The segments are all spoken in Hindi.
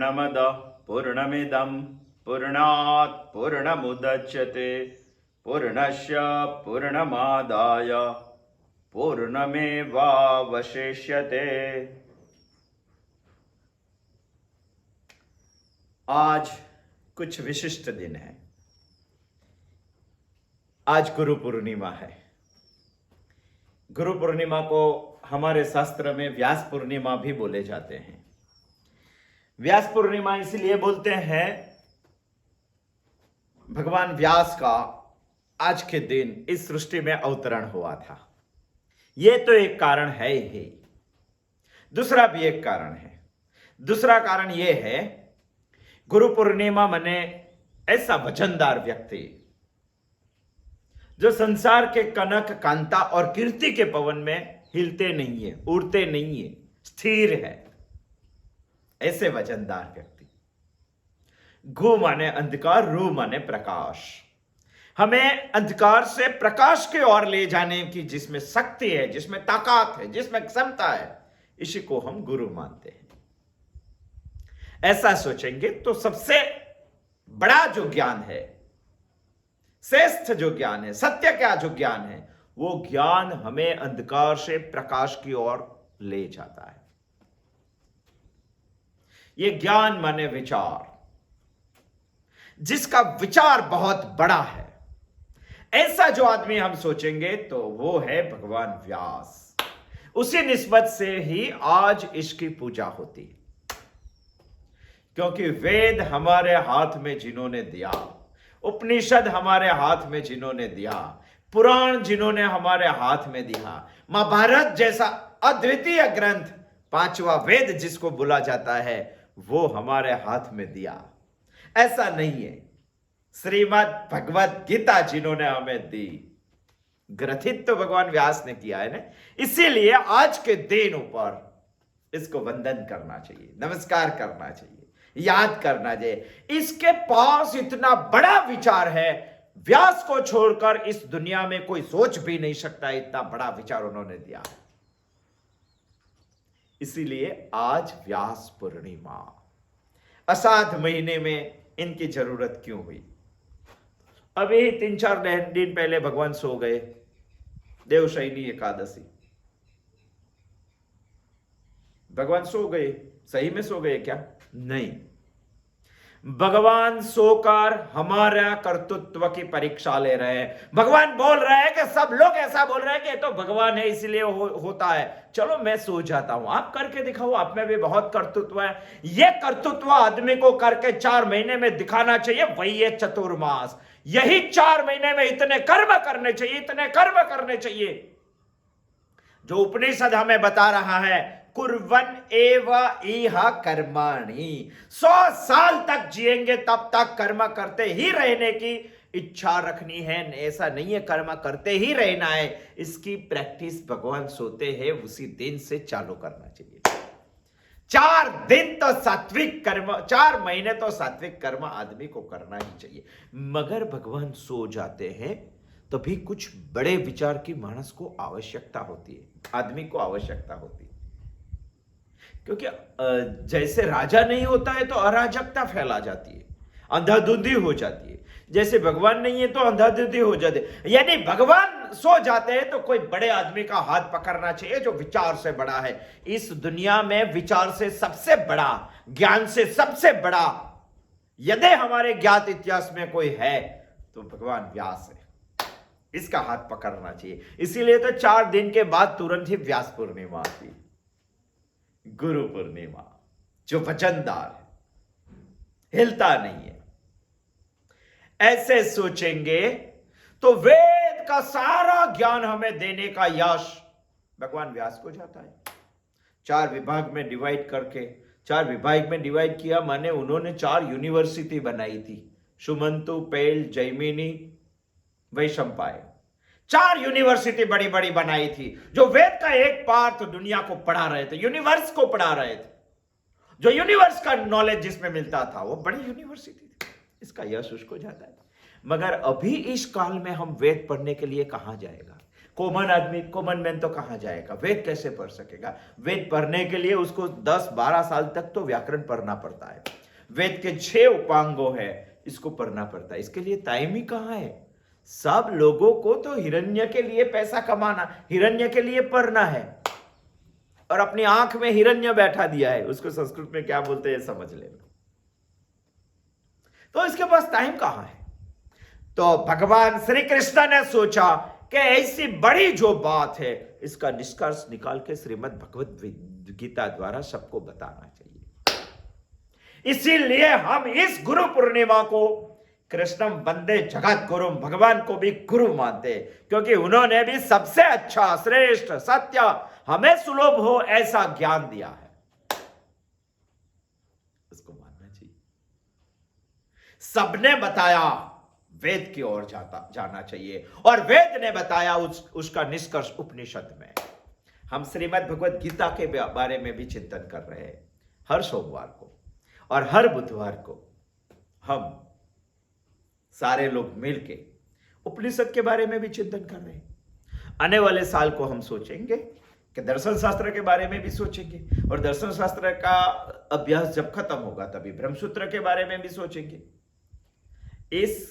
पूर्णमद पूर्णमिदं पूर्णात् पूर्णमुदच्यते पूर्णस्य पूर्णमादाय पूर्णमेवावशिष्यते। आज कुछ विशिष्ट दिन है। आज गुरु पूर्णिमा है। गुरु पूर्णिमा को हमारे शास्त्र में व्यास पूर्णिमा भी बोले जाते हैं। व्यास पूर्णिमा इसलिए बोलते हैं, भगवान व्यास का आज के दिन इस सृष्टि में अवतरण हुआ था। यह तो एक कारण है ही, दूसरा भी एक कारण है। दूसरा कारण यह है, गुरु पूर्णिमा मने ऐसा वजनदार व्यक्ति जो संसार के कनक कांता और कीर्ति के पवन में हिलते नहीं है, उड़ते नहीं है, स्थिर है। ऐसे वजनदार व्यक्ति। घु माने अंधकार, रू माने प्रकाश। हमें अंधकार से प्रकाश की ओर ले जाने की जिसमें शक्ति है, जिसमें ताकत है, जिसमें क्षमता है, इसी को हम गुरु मानते हैं। ऐसा सोचेंगे तो सबसे बड़ा जो ज्ञान है, श्रेष्ठ जो ज्ञान है, सत्य का जो ज्ञान है, वो ज्ञान हमें अंधकार से प्रकाश की ओर ले जाता है। ये ज्ञान माने विचार, जिसका विचार बहुत बड़ा है, ऐसा जो आदमी हम सोचेंगे तो वो है भगवान व्यास। उसी निस्बत से ही आज इसकी पूजा होती है, क्योंकि वेद हमारे हाथ में जिन्होंने दिया, उपनिषद हमारे हाथ में जिन्होंने दिया, पुराण जिन्होंने हमारे हाथ में दिया, महाभारत जैसा अद्वितीय ग्रंथ, पांचवा वेद जिसको बोला जाता है, वो हमारे हाथ में दिया। ऐसा नहीं है, श्रीमद् भगवत गीता जिन्होंने हमें दी, ग्रथित तो भगवान व्यास ने किया है ना। इसीलिए आज के दिन पर इसको वंदन करना चाहिए, नमस्कार करना चाहिए, याद करना चाहिए। इसके पास इतना बड़ा विचार है, व्यास को छोड़कर इस दुनिया में कोई सोच भी नहीं सकता, इतना बड़ा विचार उन्होंने दिया। इसीलिए आज व्यास पूर्णिमा, अषाढ़ महीने में इनकी जरूरत क्यों हुई? अभी 3-4 दिन पहले भगवान सो गए, देवशयनी एकादशी। भगवान सो गए, सही में सो गए क्या? नहीं, भगवान सोकर हमारा कर्तृत्व की परीक्षा ले रहे हैं। भगवान बोल रहे हैं कि सब लोग ऐसा बोल रहे हैं कि तो भगवान है इसलिए होता है, चलो मैं सो जाता हूं, आप करके दिखाओ, आप में भी बहुत कर्तृत्व है। यह कर्तृत्व आदमी को करके 4 महीने में दिखाना चाहिए, वही है चतुर्मास। यही 4 महीने में इतने कर्म करने चाहिए, इतने कर्म करने चाहिए जो उपनिषद हमें बता रहा है। कुर्वन एव इह कर्माणि, 100 साल तक जिएंगे तब तक कर्म करते ही रहने की इच्छा रखनी है। ऐसा नहीं है कर्म करते ही रहना है, इसकी प्रैक्टिस भगवान सोते हैं उसी दिन से चालू करना चाहिए। 4 दिन तो सात्विक कर्म, 4 महीने तो सात्विक कर्म आदमी को करना ही चाहिए। मगर भगवान सो जाते हैं तभी कुछ बड़े विचार की मानस को आवश्यकता होती है, आदमी को आवश्यकता होती है। क्योंकि जैसे राजा नहीं होता है तो अराजकता फैला जाती है, अंधाधुंधी हो जाती है। जैसे भगवान नहीं है तो अंधाधुंधी हो जाती है। यानी भगवान सो जाते हैं तो कोई बड़े आदमी का हाथ पकड़ना चाहिए जो विचार से बड़ा है। इस दुनिया में विचार से सबसे बड़ा, ज्ञान से सबसे बड़ा यदि हमारे ज्ञात इतिहास में कोई है तो भगवान व्यास है। इसका हाथ पकड़ना चाहिए। इसीलिए तो 4 दिन के बाद तुरंत ही व्यास पूर्णिमा आती, गुरु पूर्णिमा, जो वजनदार है, हिलता नहीं है। ऐसे सोचेंगे तो वेद का सारा ज्ञान हमें देने का यश भगवान व्यास को जाता है। 4 विभाग में डिवाइड करके, 4 विभाग में डिवाइड किया माने उन्होंने 4 यूनिवर्सिटी बनाई थी, सुमंतु, पेल, जैमिनी, वैशंपायन। 4 यूनिवर्सिटी बड़ी बड़ी बनाई थी, जो वेद का एक पार्ट दुनिया को पढ़ा रहे थे, यूनिवर्स को पढ़ा रहे थे। जो यूनिवर्स का नॉलेज जिसमें मिलता था वो बड़ी यूनिवर्सिटी थी, इसका यश उसको जाता है। मगर अभी इस काल में हम वेद पढ़ने के लिए कहां जाएगा? कॉमन आदमी, कॉमन मैन तो कहां जाएगा, वेद कैसे पढ़ सकेगा? वेद पढ़ने के लिए उसको 10-12 साल तक तो व्याकरण पढ़ना पड़ता है। वेद के 6 उपांगों है, इसको पढ़ना पड़ता है। इसके लिए टाइम ही कहां है? सब लोगों को तो हिरण्य के लिए पैसा कमाना, हिरण्य के लिए पढ़ना है, और अपनी आंख में हिरण्य बैठा दिया है। उसको संस्कृत में क्या बोलते हैं समझ लेना। तो इसके पास टाइम कहां है? तो भगवान श्री कृष्ण ने सोचा कि ऐसी बड़ी जो बात है, इसका निष्कर्ष निकाल के श्रीमद् भगवत गीता द्वारा सबको बताना चाहिए। इसीलिए हम इस गुरु पूर्णिमा को कृष्णम वंदे जगत गुरु, भगवान को भी गुरु मानते, क्योंकि उन्होंने भी सबसे अच्छा, श्रेष्ठ, सत्य, हमें सुलभ हो ऐसा ज्ञान दिया है। इसको मानना चाहिए। सबने बताया, वेद की ओर जाना चाहिए, और वेद ने बताया उसका निष्कर्ष उपनिषद में। हम श्रीमद् भगवत गीता के बारे में भी चिंतन कर रहे हैं हर सोमवार को, और हर बुधवार को हम सारे लोग मिलके उपनिषद के बारे में भी चिंतन कर रहे हैं। आने वाले साल को हम सोचेंगे कि दर्शन शास्त्र के बारे में भी सोचेंगे, और दर्शन शास्त्र का अभ्यास जब खत्म होगा तभी ब्रह्मसूत्र के बारे में भी सोचेंगे। इस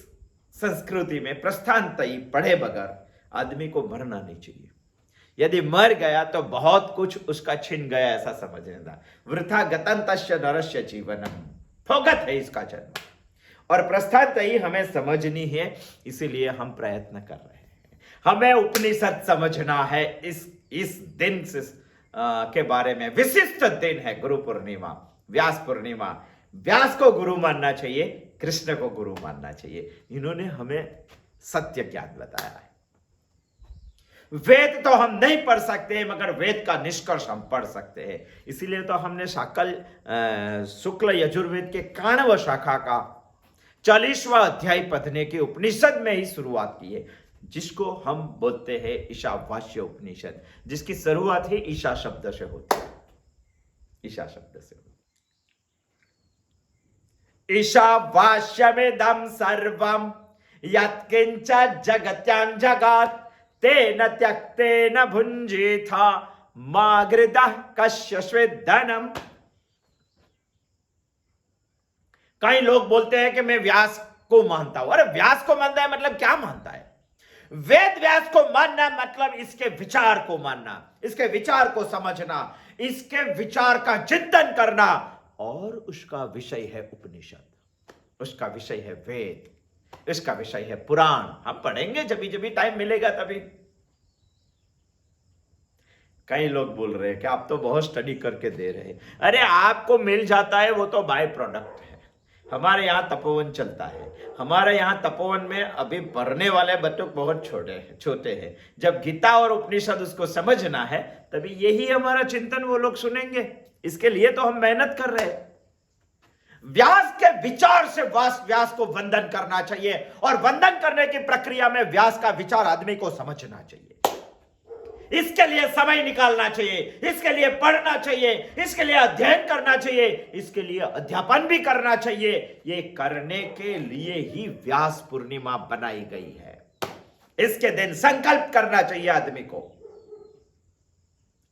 संस्कृति में प्रस्थानतई पढ़े बगैर आदमी को मरना नहीं चाहिए। यदि मर गया तो बहुत कुछ उसका छिन गया ऐसा समझ लेना। वृथा गतं तस्य नरस्य जीवनम, फोगत है इसका जन्म। और प्रस्थानतई हमें समझनी है, इसीलिए हम प्रयत्न कर रहे हैं। हमें उपनिषद समझना है। इस दिन से के बारे में विशिष्ट दिन है गुरु पूर्णिमा, व्यास पूर्णिमा। व्यास को गुरु मानना चाहिए, कृष्ण को गुरु मानना चाहिए। इन्होंने हमें सत्य ज्ञान बताया है। वेद तो हम नहीं पढ़ सकते, मगर वेद का निष्कर्ष हम पढ़ सकते हैं। इसीलिए तो हमने शुक्ल यजुर्वेद के 91 शाखा का 40वां अध्याय पढ़ने के उपनिषद में ही शुरुआत की है, जिसको हम बोलते हैं ईशावास्य उपनिषद, जिसकी शुरुआत ही ईशा शब्द से होती है। ईशा शब्द से ईशावास्यमिदं सर्वं यत्किंच जगत्यां जगत् तेन त्यक्तेन भुञ्जीथा मा गृधः कश्यश्विद्धनम्। कई लोग बोलते हैं कि मैं व्यास को मानता हूं। अरे व्यास को मानता है मतलब क्या मानता है? वेद व्यास को मानना मतलब इसके विचार को मानना, इसके विचार को समझना, इसके विचार का चिंतन करना, और उसका विषय है उपनिषद, उसका विषय है वेद, इसका विषय है पुराण। हम पढ़ेंगे जब भी टाइम मिलेगा तभी। कई लोग बोल रहे हैं कि आप तो बहुत स्टडी करके दे रहे हैं। अरे आपको मिल जाता है, वो तो बाय प्रोडक्ट है। हमारे यहाँ तपोवन चलता है। हमारे यहाँ तपोवन में अभी पढ़ने वाले बच्चे बहुत छोटे हैं। जब गीता और उपनिषद उसको समझना है, तभी यही हमारा चिंतन वो लोग सुनेंगे। इसके लिए तो हम मेहनत कर रहे हैं। व्यास के विचार से व्यास को वंदन करना चाहिए, और वंदन करने की प्रक्रिया में व्यास का विचार आदमी को समझना चाहिए। इसके लिए समय निकालना चाहिए, इसके लिए पढ़ना चाहिए, इसके लिए अध्ययन करना चाहिए, इसके लिए अध्यापन भी करना चाहिए। ये करने के लिए ही व्यास पूर्णिमा बनाई गई है। इसके दिन संकल्प करना चाहिए आदमी को।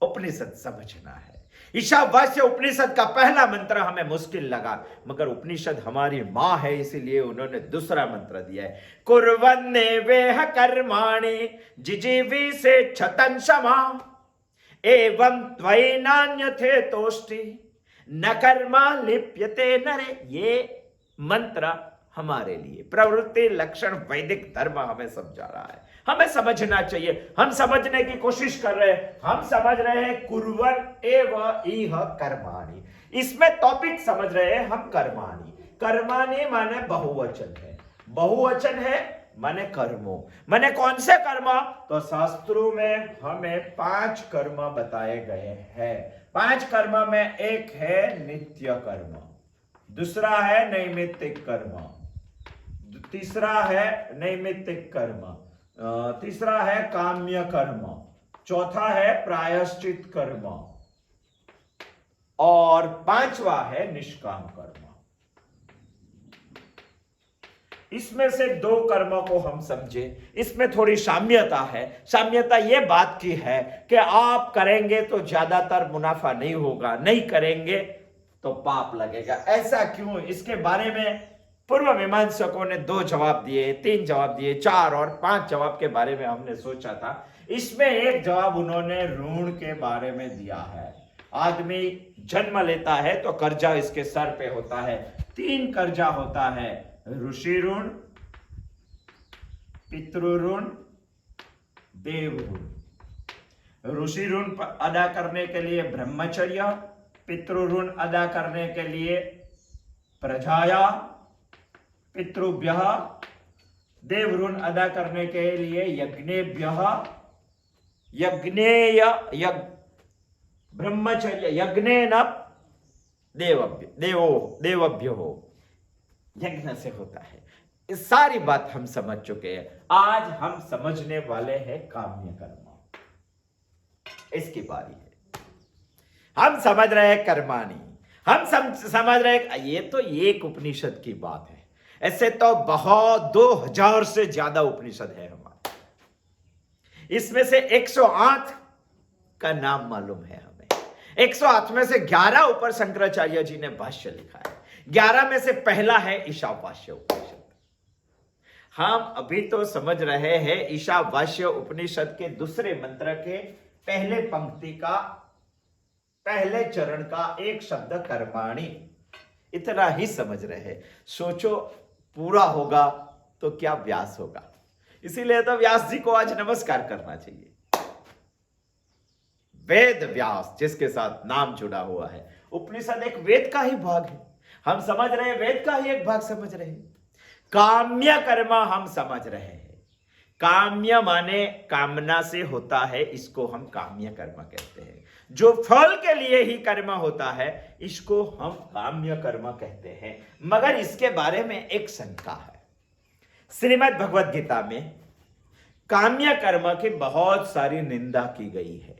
उपनिषद समझना है। ईशावास्य उपनिषद का पहला मंत्र हमें मुश्किल लगा, मगर उपनिषद हमारी मां है, इसीलिए उन्होंने दूसरा मंत्र दिया है। कुर्वन्ने वेह कर्माणि जिजीवी से क्षतं क्षमा एवं त्वयि नान्यथे तोष्टि न कर्मा लिप्यते नरे। ये मंत्र हमारे लिए प्रवृत्ति लक्षण वैदिक धर्म हमें समझा रहा है। हमें समझना चाहिए। हम समझने की कोशिश कर रहे हैं। हम समझ रहे हैं कुर्वन् एव इह कर्माणि, इसमें टॉपिक समझ रहे हैं हम। कर्माणि, कर्माणि माने बहुवचन है। बहुवचन है माने कर्मों। माने कौन से कर्म? तो शास्त्रों में हमें 5 कर्म बताए गए हैं। 5 कर्म में एक है नित्य कर्म, दूसरा है नैमित्तिक कर्म, तीसरा है नैमित्तिक कर्म, तीसरा है काम्य कर्म, चौथा है प्रायश्चित कर्म, और 5वां है निष्काम कर्म। इसमें से दो कर्मों को हम समझे, इसमें थोड़ी साम्यता है। साम्यता ये बात की है कि आप करेंगे तो ज्यादातर मुनाफा नहीं होगा, नहीं करेंगे तो पाप लगेगा। ऐसा क्यों? इसके बारे में पूर्व मीमांसकों ने 2 जवाब दिए, 3 जवाब दिए, 4 और 5 जवाब के बारे में हमने सोचा था। इसमें एक जवाब उन्होंने ऋण के बारे में दिया है। आदमी जन्म लेता है तो कर्जा इसके सर पे होता है। 3 कर्जा होता है, ऋषि ऋण, पितृ ऋण, देव ऋण। ऋषि ऋण अदा करने के लिए ब्रह्मचर्य, पितृ ऋण अदा करने के लिए प्रजाया, पितृभ्यः, देव ऋण अदा करने के लिए यज्ञेभ्यः, यज्ञेय ब्रह्मचर्य यज्ञेन देवभ्यो, यज्ञ से होता है। इस सारी बात हम समझ चुके हैं। आज हम समझने वाले हैं काम्य कर्म। इसकी बारी है। हम समझ रहे हैं कर्माणी, हम समझ रहे हैं, ये तो एक उपनिषद की बात है। ऐसे तो बहुत 2000 से ज्यादा उपनिषद है हमारे। इसमें से 108 का नाम मालूम है हमें। 108 में से 11 ऊपर शंकराचार्य जी ने भाष्य लिखा है। 11 में से पहला है ईशावास्य उपनिषद। हम अभी तो समझ रहे हैं ईशावास्य उपनिषद के दूसरे मंत्र के पहले पंक्ति का पहले चरण का एक शब्द कर्माणि, इतना ही समझ रहे हैं। सोचो पूरा होगा तो क्या व्यास होगा। इसीलिए तो व्यास जी को आज नमस्कार करना चाहिए। वेद व्यास जिसके साथ नाम जुड़ा हुआ है। उपनिषद एक वेद का ही भाग है। हम समझ रहे हैं, वेद का ही एक भाग समझ रहे हैं। काम्य कर्म हम समझ रहे हैं। काम्य माने कामना से होता है, इसको हम काम्य कर्म कहते हैं। जो फल के लिए ही कर्म होता है इसको हम काम्य कर्म कहते हैं। मगर इसके बारे में एक शंका है। श्रीमद् भगवद गीता में काम्य कर्म की बहुत सारी निंदा की गई है।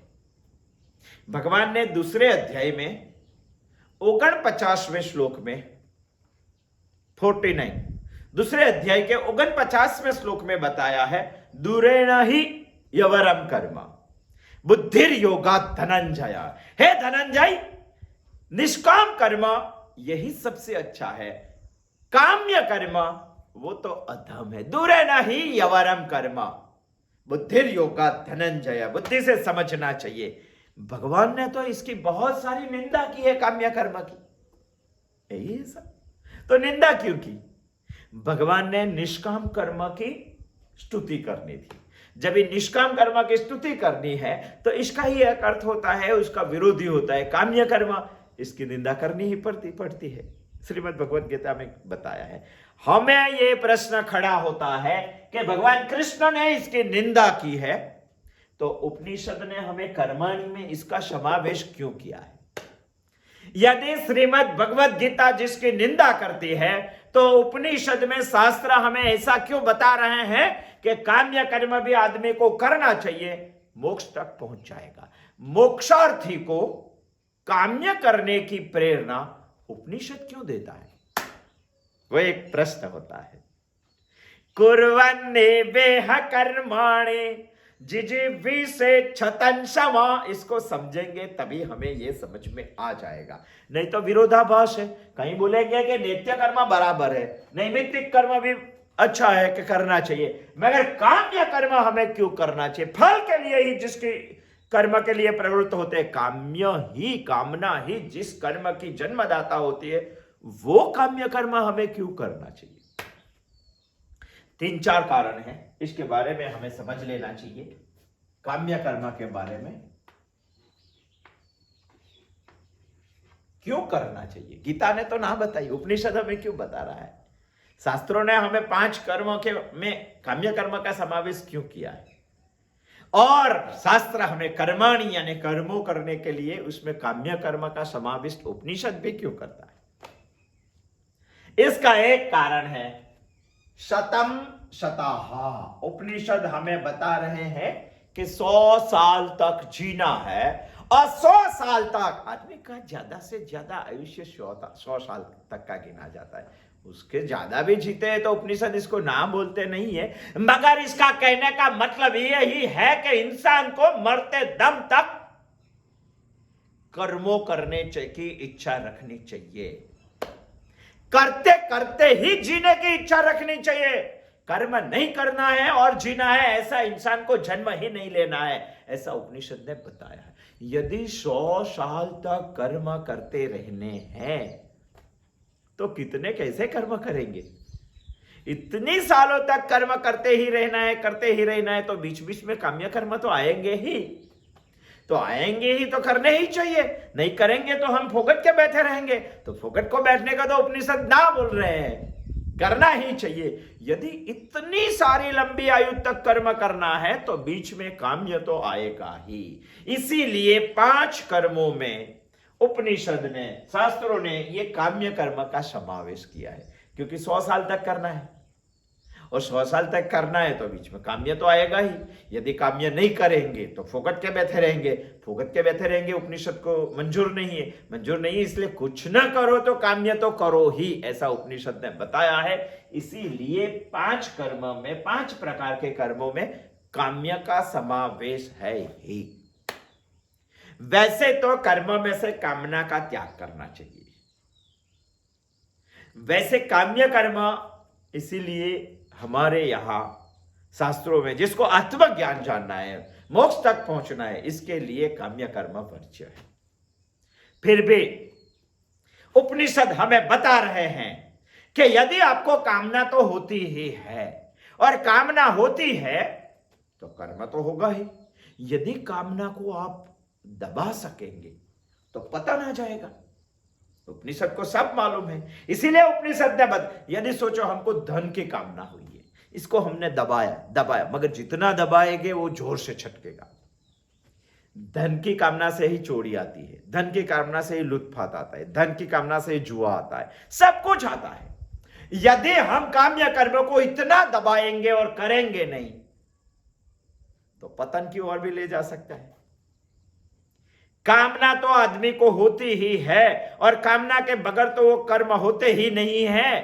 भगवान ने दूसरे अध्याय में 49वें श्लोक में 49 दूसरे अध्याय के 49वें श्लोक में बताया है, दूरेण ही यवरम कर्म बुद्धिर योगात् धनंजय। हे धनंजय, निष्काम कर्म यही सबसे अच्छा है, काम्य कर्म वो तो अधम है। दूरेण ही यवरम कर्म बुद्धिर योगात् धनंजय, बुद्धि से समझना चाहिए। भगवान ने तो इसकी बहुत सारी निंदा की है काम्य कर्म की। यही है सब। तो निंदा क्यों की? भगवान ने निष्काम कर्म की स्तुति करनी थी। जब ये निष्काम कर्म की स्तुति करनी है तो इसका ही एक अर्थ होता है, उसका विरोधी होता है काम्य कर्म। इसकी निंदा करनी ही पड़ती है। श्रीमद् भगवद गीता में बताया है। हमें ये प्रश्न खड़ा होता है कि भगवान कृष्ण ने इसकी निंदा की है तो उपनिषद ने हमें कर्माणि में इसका समावेश क्यों किया है? यदि श्रीमद् भगवद गीता जिसकी निंदा करती है तो उपनिषद में शास्त्र हमें ऐसा क्यों बता रहे हैं कि काम्य कर्म भी आदमी को करना चाहिए, मोक्ष तक पहुंच जाएगा। मोक्षार्थी को काम्य करने की प्रेरणा उपनिषद क्यों देता है? वो एक प्रश्न होता है। कुर्वन्ने वेह कर्माणि जिजीवी से छतन क्षमा, इसको समझेंगे तभी हमें यह समझ में आ जाएगा। नहीं तो विरोधाभास है। कहीं बोलेंगे कि नित्य कर्म बराबर है, नैमित्तिक कर्म भी अच्छा है कि करना चाहिए, मगर काम्य कर्म हमें क्यों करना चाहिए? फल के लिए ही जिसकी कर्म के लिए प्रवृत्त होते हैं, काम्य ही कामना ही जिस कर्म की जन्मदाता होती है, वो काम्य कर्म हमें क्यों करना चाहिए? 3-4 कारण हैं, इसके बारे में हमें समझ लेना चाहिए। काम्य कर्म के बारे में क्यों करना चाहिए? गीता ने तो ना बताई, उपनिषद हमें क्यों बता रहा है? शास्त्रों ने हमें 5 कर्मों के में काम्य कर्म का समावेश क्यों किया है? और शास्त्र हमें कर्माणि यानी कर्मों करने के लिए उसमें काम्य कर्म का समावेश उपनिषद भी क्यों करता है? इसका एक कारण है शतम शताहा। उपनिषद हमें बता रहे हैं कि 100 साल तक जीना है और 100 साल तक आदमी का ज्यादा से ज्यादा आयुष्य 100 साल तक का गिना जाता है। उसके ज्यादा भी जीते हैं तो उपनिषद इसको ना बोलते नहीं है, मगर इसका कहने का मतलब यही है कि इंसान को मरते दम तक कर्मों करने की इच्छा रखनी चाहिए, करते करते ही जीने की इच्छा रखनी चाहिए। कर्म नहीं करना है और जीना है, ऐसा इंसान को जन्म ही नहीं लेना है, ऐसा उपनिषद ने बताया है। यदि 100 साल तक कर्म करते रहने हैं तो कितने कैसे कर्म करेंगे? इतनी सालों तक कर्म करते ही रहना है, करते ही रहना है, तो बीच बीच में काम्य कर्म तो आएंगे ही, तो आएंगे ही, तो करने ही चाहिए। नहीं करेंगे तो हम फोकट के बैठे रहेंगे, तो फोकट को बैठने का तो उपनिषद ना बोल रहे हैं, करना ही चाहिए। यदि इतनी सारी लंबी आयु तक कर्म करना है तो बीच में काम्य तो आएगा ही। इसीलिए 5 कर्मों में उपनिषद ने, शास्त्रों ने ये काम्य कर्म का समावेश किया है, क्योंकि 100 साल तक करना है और 100 साल तक करना है तो बीच में काम्य तो आएगा ही। यदि काम्य नहीं करेंगे तो फोकट के बैठे रहेंगे, फोकट के बैठे रहेंगे उपनिषद को मंजूर नहीं है, मंजूर नहीं है, इसलिए कुछ ना करो तो काम्य तो करो ही, ऐसा उपनिषद ने बताया है। इसीलिए 5 कर्म में, 5 प्रकार के कर्मों में काम्य का समावेश है ही। वैसे तो कर्म में से कामना का त्याग करना चाहिए, वैसे काम्य कर्म इसीलिए हमारे यहां शास्त्रों में जिसको आत्मज्ञान जानना है, मोक्ष तक पहुंचना है, इसके लिए काम्य कर्म वर्ज्य है। फिर भी उपनिषद हमें बता रहे हैं कि यदि आपको कामना तो होती ही है और कामना होती है तो कर्म तो होगा ही। यदि कामना को आप दबा सकेंगे तो पतन आ जाएगा। उपनिषद को सब मालूम है, इसीलिए उपनिषद ने यदि सोचो हमको धन की कामना हुई है, इसको हमने दबाया, मगर जितना दबाएंगे वो जोर से छटकेगा। धन की कामना से ही चोरी आती है, धन की कामना से ही लुत्फात आता है, धन की कामना से ही जुआ आता है, सब कुछ आता है। यदि हम काम्य कर्म को इतना दबाएंगे और करेंगे नहीं तो पतन की ओर भी ले जा सकता है। कामना तो आदमी को होती ही है और कामना के बगैर तो वो कर्म होते ही नहीं है,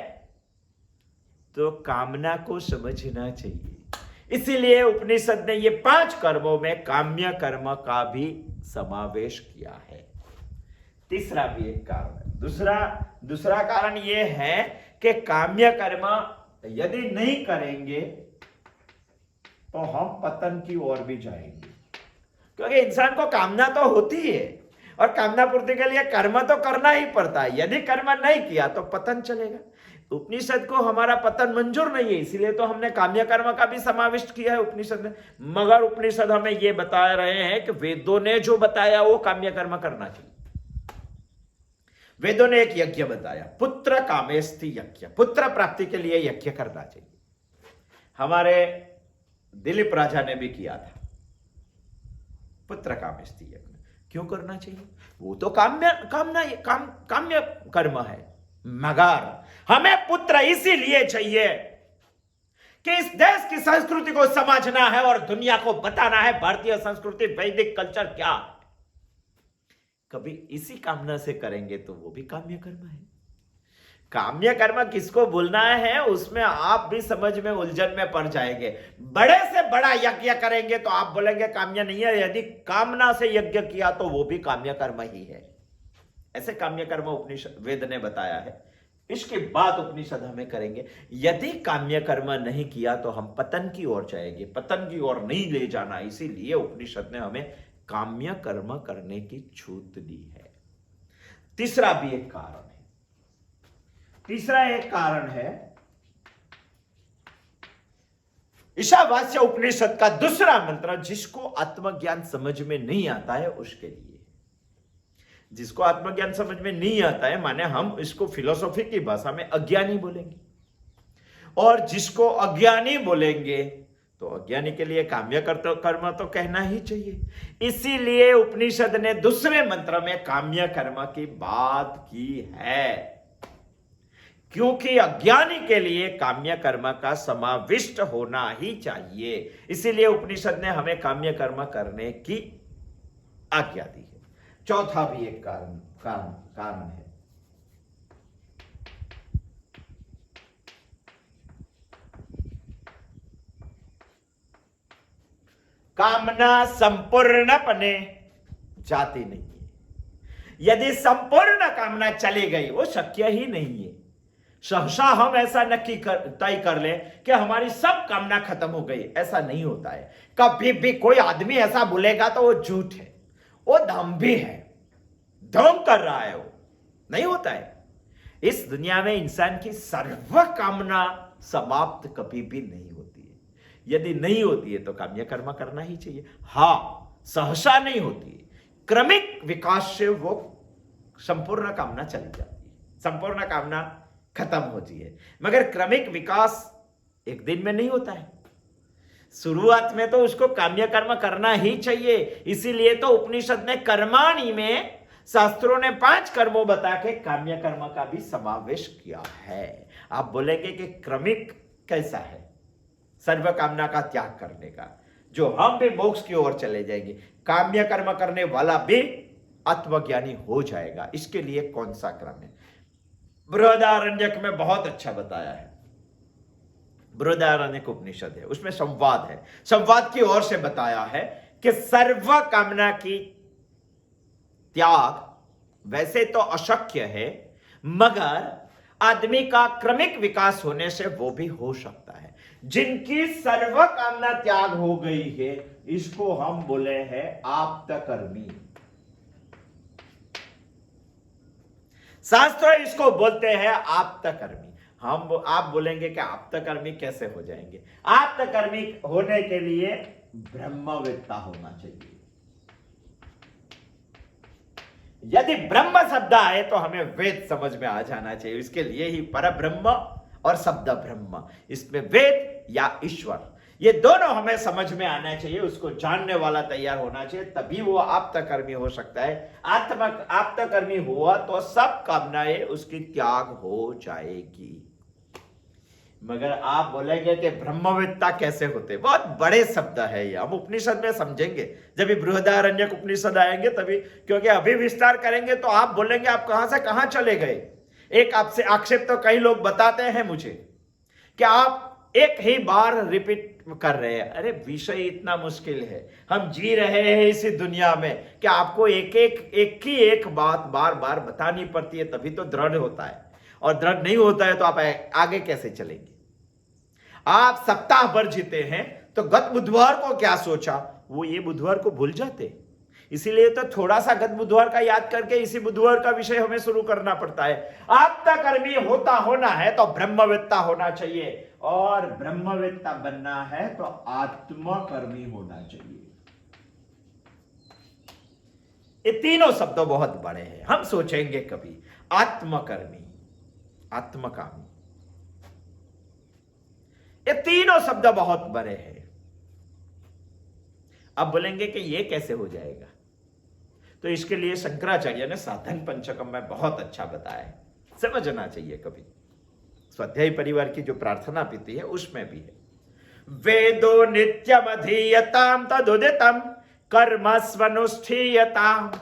तो कामना को समझना चाहिए। इसीलिए उपनिषद ने ये 5 कर्मों में काम्य कर्म का भी समावेश किया है। तीसरा भी एक कारण है, दूसरा कारण ये है कि काम्य कर्म यदि नहीं करेंगे तो हम पतन की ओर भी जाएंगे, क्योंकि इंसान को कामना तो होती है और कामना पूर्ति के लिए कर्म तो करना ही पड़ता है। यदि कर्म नहीं किया तो पतन चलेगा। उपनिषद को हमारा पतन मंजूर नहीं है, इसीलिए तो हमने काम्य कर्म का भी समाविष्ट किया है उपनिषद ने। मगर उपनिषद हमें यह बता रहे हैं कि वेदों ने जो बताया वो काम्य कर्म करना चाहिए। वेदों ने एक यज्ञ बताया, पुत्र कामेस्ति यज्ञ, पुत्र प्राप्ति के लिए यज्ञ करना चाहिए। हमारे दिलीप राजा ने भी किया था पुत्र कामेस्ति यज्ञ। क्यों करना चाहिए? वो तो काम्य कर्म है, मगर हमें पुत्र इसीलिए चाहिए कि इस देश की संस्कृति को समझना है और दुनिया को बताना है भारतीय संस्कृति, वैदिक कल्चर क्या है। कभी इसी कामना से करेंगे तो वो भी काम्य कर्म है। काम्य कर्म किसको बोलना है उसमें आप भी समझ में, उलझन में पड़ जाएंगे। बड़े से बड़ा यज्ञ करेंगे तो आप बोलेंगे काम्य नहीं है, यदि कामना से यज्ञ किया तो वो भी काम्य कर्म ही है। ऐसे काम्य कर्म उपनिषद वेद ने बताया है। इसके बाद उपनिषद हमें करेंगे। यदि काम्य कर्म नहीं किया तो हम पतन की ओर जाएंगे, पतन की ओर नहीं ले जाना, इसीलिए उपनिषद ने हमें काम्य कर्म करने की छूट दी है। तीसरा भी एक कारण है, तीसरा एक कारण है ईशावास्य उपनिषद का दूसरा मंत्र, जिसको आत्मज्ञान समझ में नहीं आता है उसके लिए। जिसको आत्मज्ञान समझ में नहीं आता है माने हम इसको फिलोसॉफी की भाषा में अज्ञानी बोलेंगे, और जिसको अज्ञानी बोलेंगे तो अज्ञानी के लिए काम्य कर्म तो कहना ही चाहिए। इसीलिए उपनिषद ने दूसरे मंत्र में काम्य कर्म की बात की है, क्योंकि अज्ञानी के लिए काम्य कर्म का समाविष्ट होना ही चाहिए। इसीलिए उपनिषद ने हमें काम्य कर्म करने की आज्ञा दी है। चौथा भी एक कारण है। कामना संपूर्णपने जाती नहीं है। यदि संपूर्ण कामना चली गई, वो शक्य ही नहीं है। सहसा हम ऐसा नक्की तय कर ले कि हमारी सब कामना खत्म हो गई, ऐसा नहीं होता है। कभी भी कोई आदमी ऐसा बोलेगा तो वो झूठ है, वो दम्भी है, ढोंग कर रहा है, वो नहीं होता है। इस दुनिया में इंसान की सर्व कामना समाप्त कभी भी नहीं होती है। यदि नहीं होती है तो काम्य कर्म करना ही चाहिए। हां, सहसा नहीं होती है, क्रमिक विकास से वो संपूर्ण कामना चली जाती है, संपूर्ण कामना खत्म होती है। मगर क्रमिक विकास एक दिन में नहीं होता है। शुरुआत में तो उसको काम्य कर्म करना ही चाहिए। इसीलिए तो उपनिषद ने कर्माणि में, शास्त्रों ने 5 कर्मों बता के काम्य कर्म का भी समावेश किया है। आप बोलेंगे कि क्रमिक कैसा है? सर्व कामना का त्याग करने का, जो हम भी मोक्ष की ओर चले जाएंगे। काम्य कर्म करने वाला भी आत्मज्ञानी हो जाएगा। इसके लिए कौन सा क्रम है? बृहदारण्यक में बहुत अच्छा बताया है। बृहदारण्यक उपनिषद है, उसमें संवाद है। संवाद की ओर से बताया है कि सर्व कामना की त्याग वैसे तो अशक्य है, मगर आदमी का क्रमिक विकास होने से वो भी हो सकता है। जिनकी सर्व कामना त्याग हो गई है, इसको हम बोले हैं आप्तकर्मी। शास्त्र इसको बोलते हैं आप्तकर्मी। आप बोलेंगे कि आप्तकर्मी कैसे हो जाएंगे? आप्तकर्मी होने के लिए ब्रह्मवेत्ता होना चाहिए। यदि ब्रह्म शब्द आए तो हमें वेद समझ में आ जाना चाहिए। इसके लिए ही परब्रह्म और शब्द ब्रह्म, इसमें वेद या ईश्वर, ये दोनों हमें समझ में आना चाहिए। उसको जानने वाला तैयार होना चाहिए, तभी वो आप्तकर्मी हो सकता है। आप्तकर्मी हुआ तो सब कामनाएं उसकी त्याग हो जाएगी। मगर आप बोलेंगे कि ब्रह्मवेत्ता कैसे होते? बहुत बड़े शब्द है ये, हम उपनिषद में समझेंगे जब भी बृहदारण्यक उपनिषद आएंगे तभी, क्योंकि अभी विस्तार करेंगे तो आप बोलेंगे आप कहां से कहां चले गए। एक आपसे आक्षेप तो कई लोग बताते हैं मुझे कि आप एक ही बार रिपीट कर रहे हैं। अरे विषय इतना मुश्किल है, हम जी रहे हैं इसी दुनिया में कि आपको एक बात बार बार बतानी पड़ती है, तभी तो दृढ़ होता है। और दृढ़ नहीं होता है तो आप आगे कैसे चलेंगे? आप सप्ताह भर जीते हैं तो गत बुधवार को क्या सोचा वो ये बुधवार को भूल जाते। इसीलिए तो थोड़ा सा गत बुधवार का याद करके इसी बुधवार का विषय हमें शुरू करना पड़ता है। आत्मकर्मी होना है तो ब्रह्मवेत्ता होना चाहिए, और ब्रह्मवेत्ता बनना है तो आत्मकर्मी होना चाहिए। ये तीनों शब्द बहुत बड़े हैं। हम सोचेंगे कभी आत्मकर्मी, आत्मकामी, ये तीनों शब्द बहुत बड़े हैं। अब बोलेंगे कि ये कैसे हो जाएगा? तो इसके लिए शंकराचार्य ने साधन पंचकम में बहुत अच्छा बताया है, समझना चाहिए कभी। स्वाध्याय परिवार की जो प्रार्थना पीती है उसमें भी है, वेदो नित्यम अधीयताम तदुदितम कर्म स्वनुष्ठीयताम।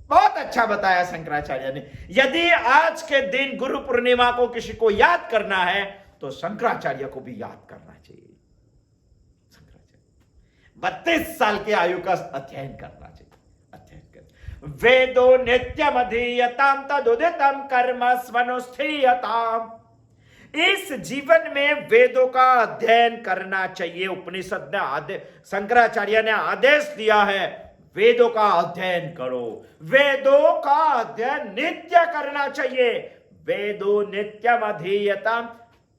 बहुत अच्छा बताया शंकराचार्य ने। यदि आज के दिन गुरु पूर्णिमा को किसी को याद करना है तो शंकराचार्य को भी याद करना चाहिए। 32 साल की आयु का अध्ययन करना चाहिए। अध्ययन कर, वेदो नित्यम अधीयताम तदुदितम कर्म स्वनुष्ठीयताम। इस जीवन में वेदों का अध्ययन करना चाहिए। उपनिषद ने शंकराचार्य ने आदेश दिया है, वेदों का अध्ययन करो। वेदों का अध्ययन नित्य करना चाहिए। वेदो नित्यम अधीयताम।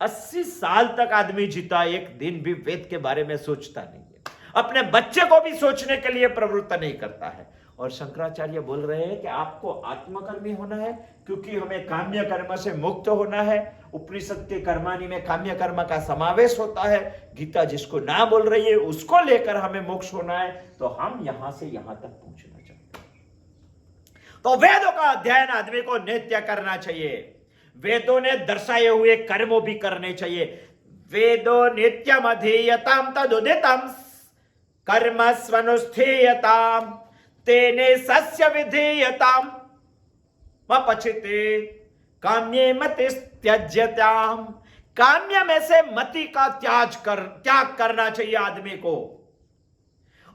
80 साल तक आदमी जीता, एक दिन भी वेद के बारे में सोचता नहीं है, अपने बच्चे को भी सोचने के लिए प्रवृत्त नहीं करता है। और शंकराचार्य बोल रहे हैं कि आपको आत्मकर्मी होना है, क्योंकि हमें काम्य कर्म से मुक्त होना है। उपनिषद के कर्माणि में काम्य कर्म का समावेश होता है। गीता जिसको ना बोल रही है उसको लेकर हमें मोक्ष होना है। तो हम यहां से यहां तक पहुंचना चाहते हैं। तो वेदों का अध्ययन आदमी को नित्य करना चाहिए। वेदों ने दर्शाए हुए कर्मों भी करने चाहिए। वेदो नित्यम अधीयताम तदुदितम कर्म स्वनुष्ठीयताम तेने सस्य विधीयताम वपचिते काम्ये मति त्यज्यताम। काम्य में से मति का त्याग करना चाहिए आदमी को।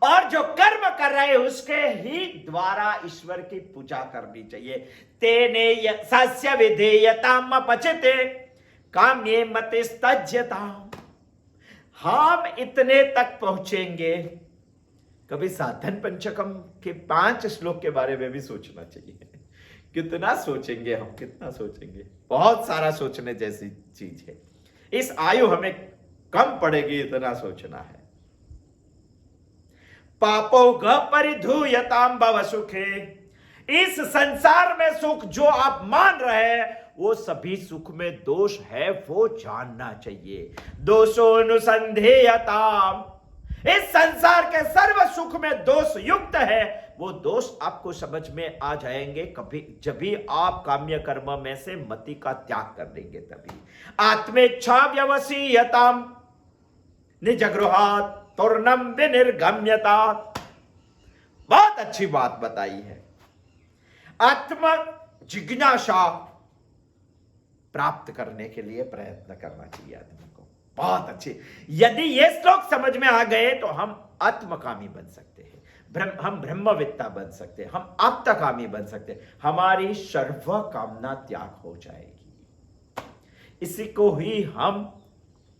और जो कर्म कर रहे हैं उसके ही द्वारा ईश्वर की पूजा करनी चाहिए। तेने सस्य विधेयताम पचते काम्ये मतिस्तज्यता। हम इतने तक पहुंचेंगे। कभी साधन पंचकम के 5 श्लोक के बारे में भी सोचना चाहिए। कितना सोचेंगे हम, कितना सोचेंगे, बहुत सारा सोचने जैसी चीज है। इस आयु हमें कम पड़ेगी, इतना सोचना है। पापो ग परिधूयताम भव सुखे। इस संसार में सुख जो आप मान रहे हैं वो सभी सुख में दोष है, वो जानना चाहिए। दोषोनुसंधेयताम। इस संसार के सर्व सुख में दोष युक्त है, वो दोष आपको समझ में आ जाएंगे कभी जब भी आप काम्य कर्म में से मति का त्याग कर देंगे। तभी आत्मेच्छा व्यवसीयताम निजगृहात् तूर्णम विनिर्गम्यता। बहुत अच्छी बात बताई है। आत्म जिज्ञासा प्राप्त करने के लिए प्रयत्न करना चाहिए आदमी को। बहुत अच्छे। यदि ये श्लोक समझ में आ गए तो हम आत्मकामी बन सकते हैं, हम ब्रह्मविद्ता बन सकते हैं, हम आप्तकामी बन सकते हैं। हमारी सर्व कामना त्याग हो जाएगी। इसी को ही हम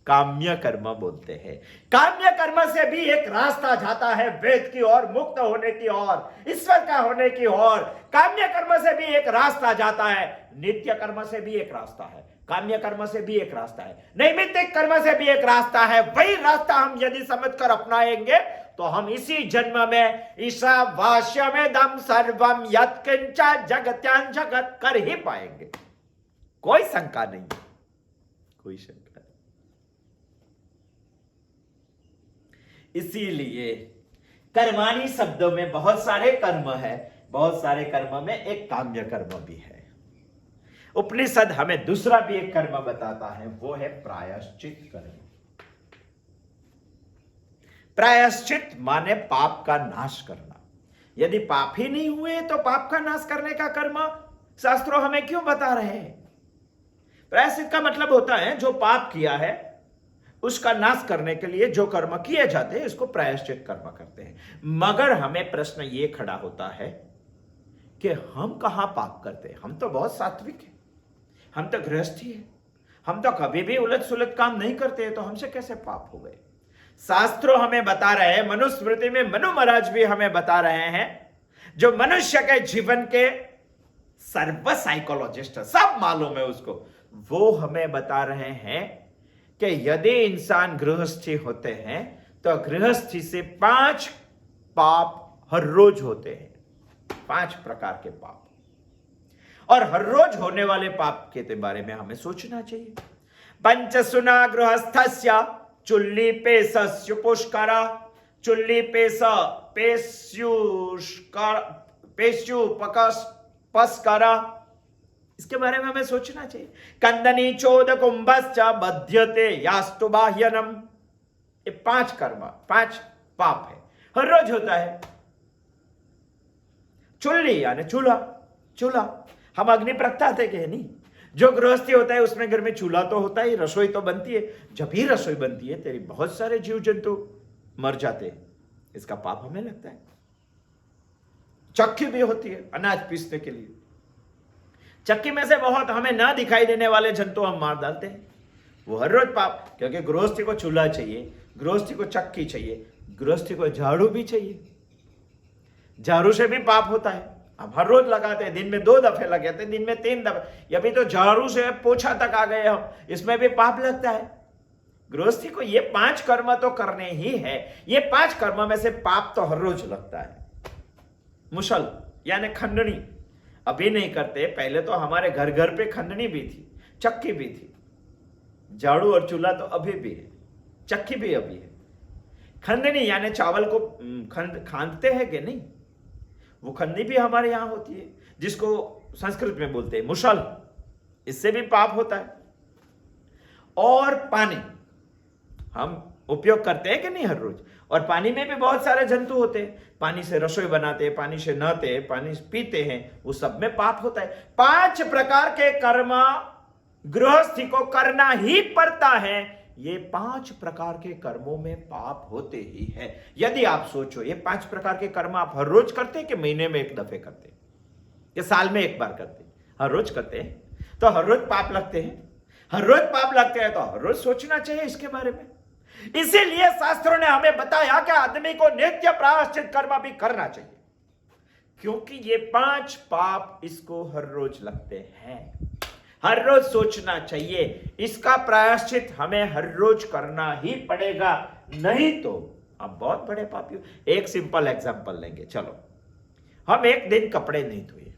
काम्य कर्म बोलते हैं। काम्य कर्म से भी एक रास्ता जाता है वेद की ओर, मुक्त होने की ओर, ईश्वर का होने की ओर। काम्य कर्म से भी एक रास्ता जाता है, नित्य कर्म से भी एक रास्ता है, काम्य कर्म से भी एक रास्ता है, नैमित्तिक कर्म से भी एक रास्ता है। वही रास्ता हम यदि समझकर अपनाएंगे तो हम इसी जन्म में ईशावास्यमेदं सर्वम यत्किंच जगत्यां जगत कर ही पाएंगे। कोई शंका नहीं, कोई शंका। इसीलिए कर्माणि शब्दों में बहुत सारे कर्म है, बहुत सारे कर्म में एक काम्य कर्म भी है। उपनिषद हमें दूसरा भी एक कर्म बताता है, वो है प्रायश्चित कर्म। प्रायश्चित माने पाप का नाश करना। यदि पाप ही नहीं हुए तो पाप का नाश करने का कर्म शास्त्रों हमें क्यों बता रहे हैं? प्रायश्चित का मतलब होता है जो पाप किया है उसका नाश करने के लिए जो कर्म किए जाते हैं इसको प्रायश्चित कर्म कहते हैं। मगर हमें प्रश्न ये खड़ा होता है कि हम कहां पाप करते हैं? हम तो बहुत सात्विक हैं, हम तो गृहस्थी है, हम तो कभी भी उलट सुलट काम नहीं करते, तो हमसे कैसे पाप हो गए? शास्त्रों हमें बता रहे हैं, मनुस्मृति में मनु महाराज भी हमें बता रहे हैं, जो मनुष्य के जीवन के सर्व साइकोलॉजिस्ट, सब मालूम है उसको, वो हमें बता रहे हैं कि यदि इंसान गृहस्थी होते हैं तो गृहस्थी से 5 पाप हर रोज होते हैं। 5 प्रकार के पाप, और हर रोज होने वाले पाप के बारे में हमें सोचना चाहिए। पंचसुना गृहस्थस्य चुल्ली पेशस्यु पुष्करा। चुल्ली पेस्यु पस्करा, इसके बारे में हमें सोचना चाहिए। कंदनी चोद कुंभश्च बध्यते यास्तु बाह्यनम। ये 5 कर्म, 5 पाप है, हर रोज होता है। चुल्ली यानी चूल्हा, चूल्हा हम अग्नि प्रगटाते के नहीं। जो गृहस्थी होता है उसमें घर में चूल्हा तो होता ही, रसोई तो बनती है। जब भी रसोई बनती है तेरी बहुत सारे जीव जंतु मर जाते हैं, इसका पाप हमें लगता है। चक्की भी होती है अनाज पीसने के लिए, चक्की में से बहुत हमें ना दिखाई देने वाले जंतु हम मार डालते हैं, वो हर रोज पाप। क्योंकि गृहस्थी को चूल्हा चाहिए, गृहस्थी को चक्की चाहिए, गृहस्थी को झाड़ू भी चाहिए। झाड़ू से भी पाप होता है। अब हर रोज लगाते हैं, दिन में 2 दफे लगाते हैं, दिन में 3 दफे। अभी तो झाड़ू से पोछा तक आ गए हम, इसमें भी पाप लगता है। गृहस्थी को ये 5 कर्म तो करने ही है। ये 5 कर्म में से पाप तो हर रोज लगता है। मुसल यानी खंडनी अभी नहीं करते, पहले तो हमारे घर घर पे खंडनी भी थी, चक्की भी थी। झाड़ू और चूल्हा तो अभी भी है, चक्की भी अभी है। खंडनी यानी चावल को खांदते हैं कि नहीं, वो खंडनी भी हमारे यहां होती है, जिसको संस्कृत में बोलते हैं मुसल। इससे भी पाप होता है। और पानी हम उपयोग करते हैं कि नहीं हर रोज, और पानी में भी बहुत सारे जंतु होते हैं। पानी से रसोई बनाते हैं, पानी से नहाते हैं, पानी से पीते हैं, वो सब में पाप होता है। 5 प्रकार के कर्म गृहस्थी को करना ही पड़ता है, ये 5 प्रकार के कर्मों में पाप होते ही है। यदि आप सोचो ये 5 प्रकार के कर्म आप हर रोज करते हैं कि महीने में एक दफे करते हैं या साल में एक बार करते हैं? हर रोज करते हैं तो हर रोज पाप लगते हैं। हर रोज पाप लगते हैं तो हर रोज सोचना चाहिए इसके बारे में। इसीलिए शास्त्रों ने हमें बताया कि आदमी को नित्य प्रायश्चित कर्म भी करना चाहिए, क्योंकि ये 5 पाप इसको हर रोज लगते हैं। हर रोज सोचना चाहिए, इसका प्रायश्चित हमें हर रोज करना ही पड़ेगा, नहीं तो आप बहुत बड़े पापी हो। एक सिंपल एग्जांपल लेंगे। चलो, हम एक दिन कपड़े नहीं धोए,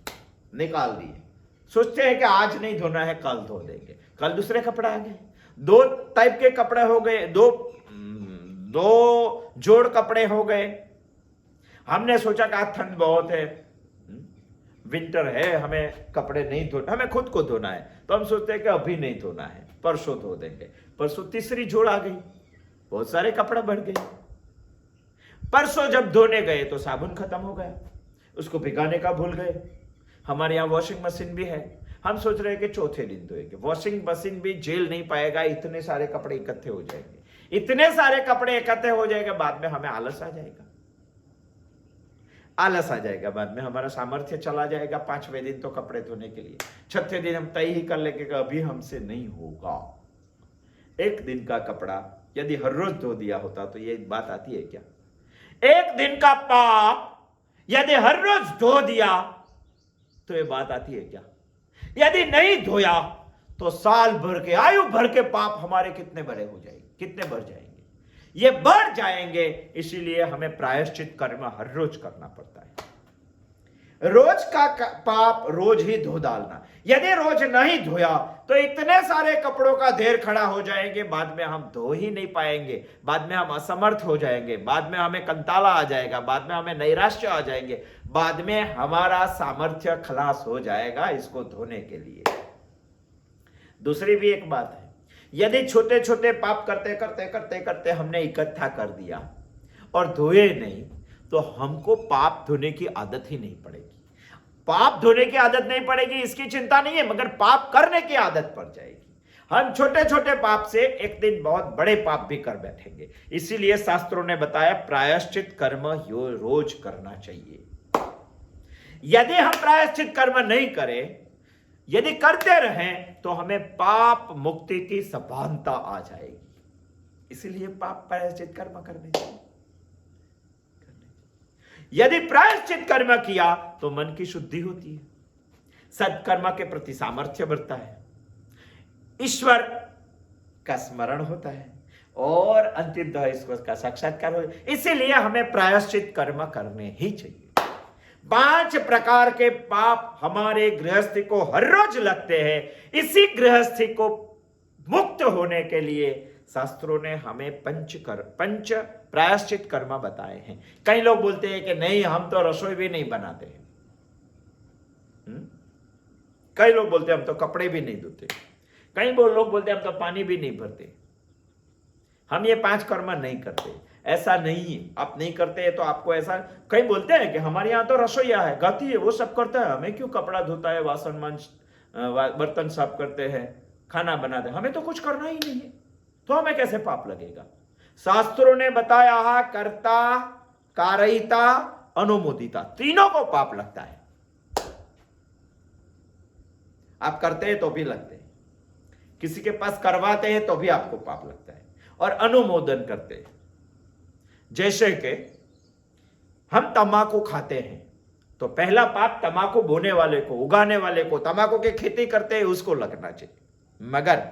निकाल दिए, सोचते हैं कि आज नहीं धोना है, कल धो देंगे। कल दूसरे कपड़े आ गए, 2 टाइप के कपड़े हो गए, दो जोड़ कपड़े हो गए। हमने सोचा कि आज ठंड बहुत है, विंटर है, हमें कपड़े नहीं धोना, हमें खुद को धोना है, तो हम सोचते हैं कि अभी नहीं धोना है, परसों धो देंगे। परसों तीसरी जोड़ आ गई, बहुत सारे कपड़े बढ़ गए। परसों जब धोने गए तो साबुन खत्म हो गया, उसको भिगाने का भूल गए। हमारे यहाँ वॉशिंग मशीन भी है, हम सोच रहे हैं कि चौथे दिन धोएंगे। वॉशिंग मशीन भी झेल नहीं पाएगा, इतने सारे कपड़े इकट्ठे हो जाएंगे। इतने सारे कपड़े इकट्ठे हो जाएंगे, बाद में हमें आलस आ जाएगा। आलस आ जाएगा, बाद में हमारा सामर्थ्य चला जाएगा 5वें दिन तो कपड़े धोने के लिए। 6वें दिन हम तय ही कर लेंगे कि अभी हमसे नहीं होगा। एक दिन का कपड़ा यदि हर रोज धो दिया होता तो ये बात आती है क्या? एक दिन का पाप यदि हर रोज धो दिया तो ये बात आती है क्या? यदि नहीं धोया तो साल भर के, आयु भर के पाप हमारे कितने बड़े हो जाएंगे, कितने बढ़ जाएंगे? ये बढ़ जाएंगे। इसीलिए हमें प्रायश्चित कर्म हर रोज करना पड़ता है। रोज का पाप रोज ही धो डालना। यदि रोज नहीं धोया तो इतने सारे कपड़ों का ढेर खड़ा हो जाएंगे, बाद में हम धो ही नहीं पाएंगे, बाद में हम असमर्थ हो जाएंगे, बाद में हमें कंटाला आ जाएगा, बाद में हमें नैराश्य आ जाएंगे, बाद में हमारा सामर्थ्य खलास हो जाएगा इसको धोने के लिए। दूसरी भी एक बात है, यदि छोटे छोटे पाप करते करते करते करते हमने इकट्ठा कर दिया और धोए नहीं, तो हमको पाप धोने की आदत ही नहीं पड़ेगी। पाप धोने की आदत नहीं पड़ेगी इसकी चिंता नहीं है, मगर पाप करने की आदत पड़ जाएगी। हम छोटे छोटे पाप से एक दिन बहुत बड़े पाप भी कर बैठेंगे। इसीलिए शास्त्रों ने बताया प्रायश्चित कर्म रोज करना चाहिए। यदि हम प्रायश्चित कर्म नहीं करें, यदि करते रहें, तो हमें पाप मुक्ति की सभानता आ जाएगी। इसलिए पाप प्रायश्चित कर्म करने चाहिए। यदि प्रायश्चित कर्म किया तो मन की शुद्धि होती है, सत्कर्म के प्रति सामर्थ्य बढ़ता है, ईश्वर का स्मरण होता है और अंतिमतः ईश्वर का साक्षात्कार हो। इसीलिए हमें प्रायश्चित कर्म करने ही चाहिए। 5 प्रकार के पाप हमारे गृहस्थी को हर रोज लगते हैं। इसी गृहस्थी को मुक्त होने के लिए शास्त्रों ने हमें पंच प्रायश्चित कर्म बताए हैं। कई लोग बोलते हैं कि नहीं, हम तो रसोई भी नहीं बनाते हैं। कई लोग बोलते हैं हम तो कपड़े भी नहीं धोते। कई लोग बोलते हैं हम तो पानी भी नहीं भरते। हम ये 5 कर्म नहीं करते। ऐसा नहीं है, आप नहीं करते हैं तो आपको ऐसा। कई बोलते हैं कि हमारे यहाँ तो रसोईया है, गाती है, वो सब करता है, हमें क्यों कपड़ा धोता है, वासन मांज बर्तन साफ करते हैं, खाना बनाते हैं, हमें तो कुछ करना ही नहीं है, तो हमें कैसे पाप लगेगा? शास्त्रों ने बताया है कर्ता, कारयिता, अनुमोदिता, तीनों को पाप लगता है। आप करते हैं तो भी लगते हैं, किसी के पास करवाते हैं तो भी आपको पाप लगता है, और अनुमोदन करते हैं। जैसे कि हम तंबाकू खाते हैं तो पहला पाप तंबाकू बोने वाले को, उगाने वाले को, तंबाकू की खेती करते हैं उसको लगना चाहिए। मगर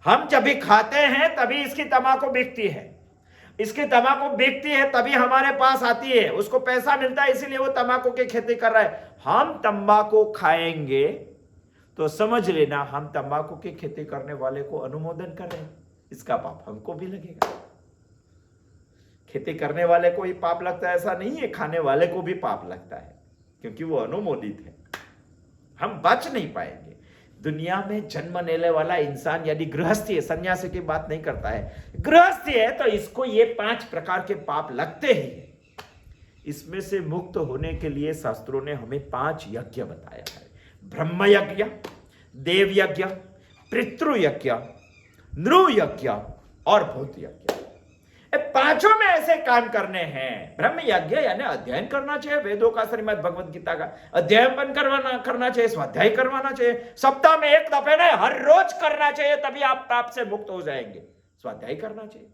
हम जब भी खाते हैं तभी इसकी तंबाकू बिकती है, इसकी तंबाकू बिकती है तभी हमारे पास आती है, उसको पैसा मिलता है, इसीलिए वो तंबाकू की खेती कर रहा है। हम तंबाकू खाएंगे तो समझ लेना हम तंबाकू की खेती करने वाले को अनुमोदन कर रहे हैं, इसका पाप हमको भी लगेगा। खेती करने वाले को ही पाप लगता है ऐसा नहीं है, खाने वाले को भी पाप लगता है, क्योंकि वो अनुमोदित है। हम बच नहीं पाएंगे। दुनिया में जन्म लेने वाला इंसान यदि गृहस्थी है, सन्यासी की बात नहीं करता है, गृहस्थी है, तो इसको ये 5 प्रकार के पाप लगते ही है। इसमें से मुक्त होने के लिए शास्त्रों ने हमें 5 यज्ञ बताया है। ब्रह्म यज्ञ, देव यज्ञ, पितृ यज्ञ, नृ यज्ञ और भूत यज्ञ। पांचों में ऐसे काम करने हैं। ब्रह्म यज्ञ यानी अध्ययन करना चाहिए वेदों का, श्रीमद् भगवद गीता का अध्ययन करना चाहिए, स्वाध्याय करवाना चाहिए, सप्ताह में एक दफे नहीं हर रोज करना चाहिए, तभी आप पाप से मुक्त हो जाएंगे। स्वाध्याय करना चाहिए,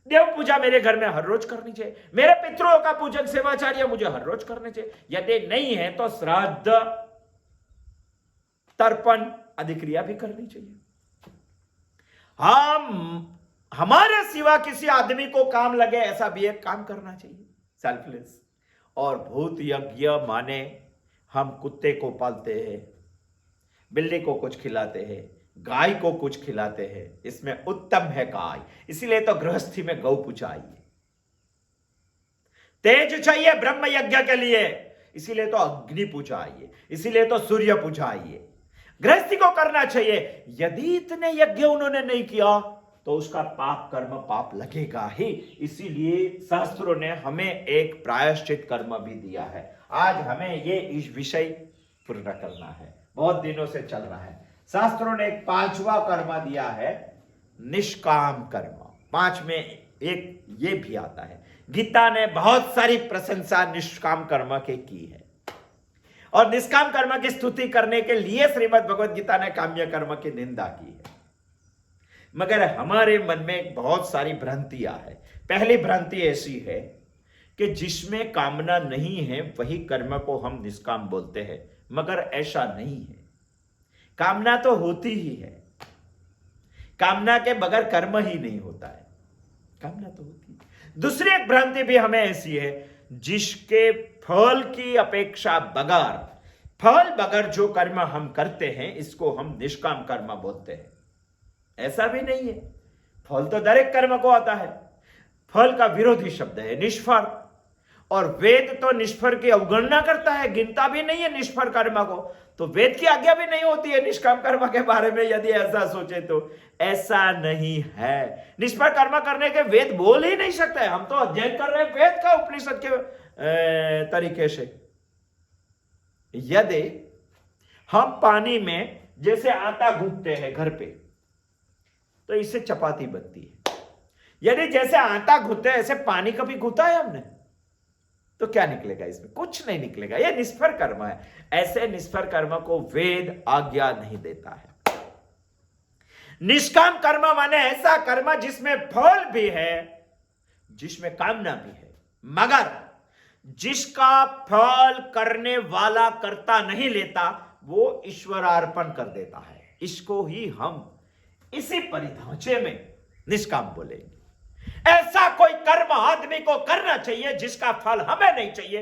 देव पूजा मेरे घर में हर रोज करनी चाहिए, मेरे पितरों का पूजन सेवाचार्य मुझे हर रोज करने चाहिए। यदि नहीं है तो श्राद्ध, तर्पण आदि क्रिया भी करनी चाहिए। हमारे सिवा किसी आदमी को काम लगे ऐसा भी एक काम करना चाहिए, सेल्फलेस। और भूत यज्ञ माने हम कुत्ते को पालते हैं, बिल्ली को कुछ खिलाते हैं, गाय को कुछ खिलाते हैं, इसमें उत्तम है गाय, इसीलिए तो गृहस्थी में गौ पूजा आई है। तेज चाहिए ब्रह्म यज्ञ के लिए, इसीलिए तो अग्नि पूजा आई है, इसीलिए तो सूर्य पूजा आई है। गृहस्थी को करना चाहिए। यदि इतने यज्ञ उन्होंने नहीं किया तो उसका पाप कर्म पाप लगेगा ही। इसीलिए शास्त्रों ने हमें एक प्रायश्चित कर्म भी दिया है। आज हमें ये इस विषय पूर्ण करना है, बहुत दिनों से चल रहा है। शास्त्रों ने एक पांचवा कर्म दिया है, निष्काम कर्म। पांच में एक ये भी आता है। गीता ने बहुत सारी प्रशंसा निष्काम कर्म के की है, और निष्काम कर्म की स्तुति करने के लिए श्रीमद् भगवद गीता ने काम्य कर्म की निंदा की है। मगर हमारे मन में बहुत सारी भ्रांतियां है। पहली भ्रांति ऐसी है कि जिसमें कामना नहीं है वही कर्म को हम निष्काम बोलते हैं, मगर ऐसा नहीं है। कामना तो होती ही है, कामना के बगैर कर्म ही नहीं होता है, कामना तो होती है। दूसरी एक भ्रांति भी हमें ऐसी है, जिसके फल की अपेक्षा बगैर, फल बगैर जो कर्म हम करते हैं इसको हम निष्काम कर्म बोलते हैं। ऐसा भी नहीं है, फल तो दरेक कर्म को आता है। फल का विरोधी शब्द है निष्फल, और वेद तो निष्फल की अवगणना करता है, गिनता भी नहीं है निष्फल कर्म को। तो वेद की आज्ञा भी नहीं होती है निष्काम कर्म के बारे में, यदि ऐसा सोचे तो। ऐसा नहीं है, निष्फल कर्म करने के वेद बोल ही नहीं सकते। हम तो अध्ययन कर रहे हैं वेद का, उपनिषद के तरीके से। यदि हम पानी में जैसे आटा गूंथते हैं घर पे, तो इससे चपाती बनती है। यदि जैसे आटा गूंथते ऐसे पानी कभी गूंथा है हमने, तो क्या निकलेगा? इसमें कुछ नहीं निकलेगा। यह निष्फल कर्म है। ऐसे निष्फल कर्म को वेद आज्ञा नहीं देता है। निष्काम कर्म माने ऐसा कर्म जिसमें फल भी है, जिसमें कामना भी है, मगर जिसका फल करने वाला कर्ता नहीं लेता, वो ईश्वरार्पण कर देता है। इसको ही हम इसी परिभाषा में निष्काम बोलेंगे। ऐसा कोई कर्म आदमी को करना चाहिए जिसका फल हमें नहीं चाहिए,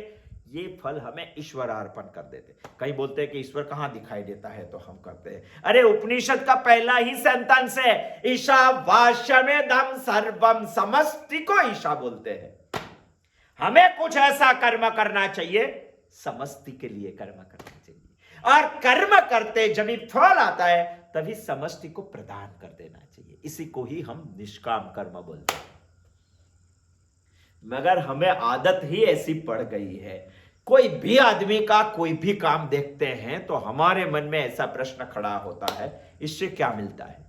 ये फल हमें ईश्वर अर्पण कर देते। कई बोलते हैं कि ईश्वर कहां दिखाई देता है, तो हम करते हैं। अरे उपनिषद का पहला ही सेंटेंस है, ईशावास्यमेदं सर्वम, समष्टि को ईशा बोलते हैं। हमें कुछ ऐसा कर्म करना चाहिए, समष्टि के लिए कर्म करना चाहिए। और कर्म करते जब फल आता है तभी समष्टि को प्रदान कर देना चाहिए। इसी को ही हम निष्काम कर्म बोलते हैं। मगर हमें आदत ही ऐसी पड़ गई है, कोई भी आदमी का कोई भी काम देखते हैं तो हमारे मन में ऐसा प्रश्न खड़ा होता है, इससे क्या मिलता है?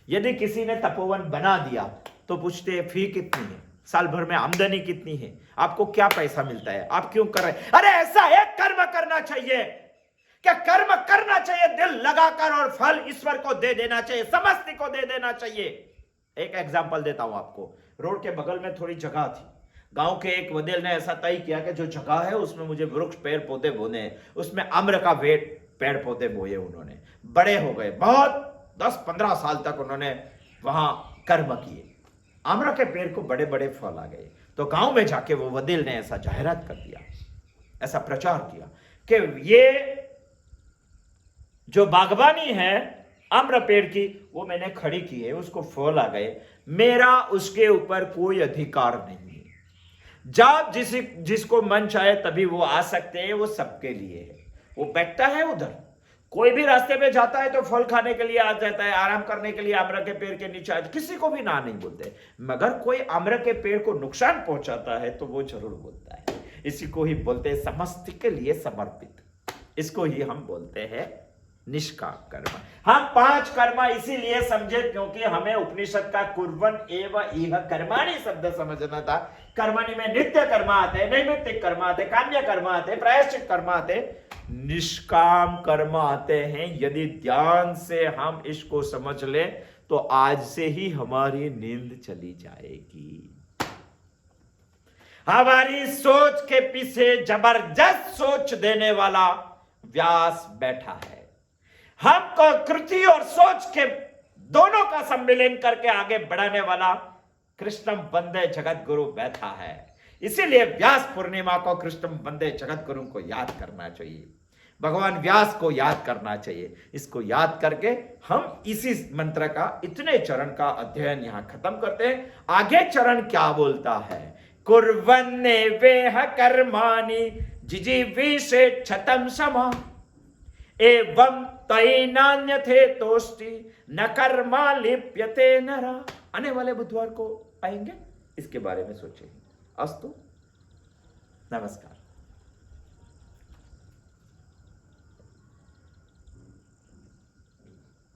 यदि किसी ने तपोवन बना दिया तो पूछते हैं फी कितनी है, साल भर में आमदनी कितनी है, आपको क्या पैसा मिलता है, आप क्यों कर रहे हैं? अरे ऐसा एक कर्म करना चाहिए, क्या कर्म करना चाहिए दिल लगाकर, और फल ईश्वर को दे देना चाहिए, समष्टि को दे देना चाहिए। एक एग्जांपल देता हूं आपको। रोड के बगल में थोड़ी जगह थी। गांव के एक वडेल ने ऐसा तय किया कि जो जगह है उसमें मुझे वृक्ष पेड़ पौधे बोने हैं। उसमें आम्र का पेड़ पौधे बोए उन्होंने, बड़े हो गए, बहुत 10-15 साल तक उन्होंने वहां कर्म किए। आम्र के पेड़ को बड़े बड़े फल आ गए। तो गांव में जाके वो वडेल ने ऐसा जाहिरात कर दिया, ऐसा प्रचार किया कि ये जो बागवानी है आम्र पेड़ की, वो मैंने खड़ी की है, उसको फल आ गए, मेरा उसके ऊपर कोई अधिकार नहीं है। जब जिसको मन चाहे तभी वो आ सकते हैं, वो सबके लिए है। वो बैठता है उधर, कोई भी रास्ते पे जाता है तो फल खाने के लिए आ जाता है, आराम करने के लिए आम्र के पेड़ के नीचे, किसी को भी ना नहीं बोलते। मगर कोई आम्र के पेड़ को नुकसान पहुंचाता है तो वो जरूर बोलता है। इसी को ही बोलते हैं समष्टि के लिए समर्पित। इसको ही हम बोलते हैं निष्काम कर्म। हम 5 कर्म इसीलिए समझे क्योंकि हमें उपनिषद का कुर्वन् एव इह कर्माणि शब्द समझना था। कर्माणि में नित्य कर्म आते, नैमित्तिक कर्म आते, काम्य कर्म आते, प्रायश्चित कर्म आते, निष्काम कर्म आते हैं। यदि ध्यान से हम इसको समझ ले तो आज से ही हमारी नींद चली जाएगी। हमारी सोच के पीछे जबरदस्त सोच देने वाला व्यास बैठा है। हमको कृति और सोच के दोनों का सम्मिलन करके आगे बढ़ाने वाला कृष्णम वंदे जगत गुरु बैठा है। इसीलिए व्यास पूर्णिमा को कृष्णम वंदे जगत गुरु को याद करना चाहिए, भगवान व्यास को याद करना चाहिए। इसको याद करके हम इसी मंत्र का इतने चरण का अध्ययन यहां खत्म करते हैं। आगे चरण क्या बोलता है? कुर्वन्ने वेह कर्माणि जिजीविषे क्षतं समा एवं तैनान्यथे तोष्टि न कर्मा लिप्यते नरा। आने वाले बुधवार को आएंगे, इसके बारे में सोचेंगे। अस्तु, नमस्कार।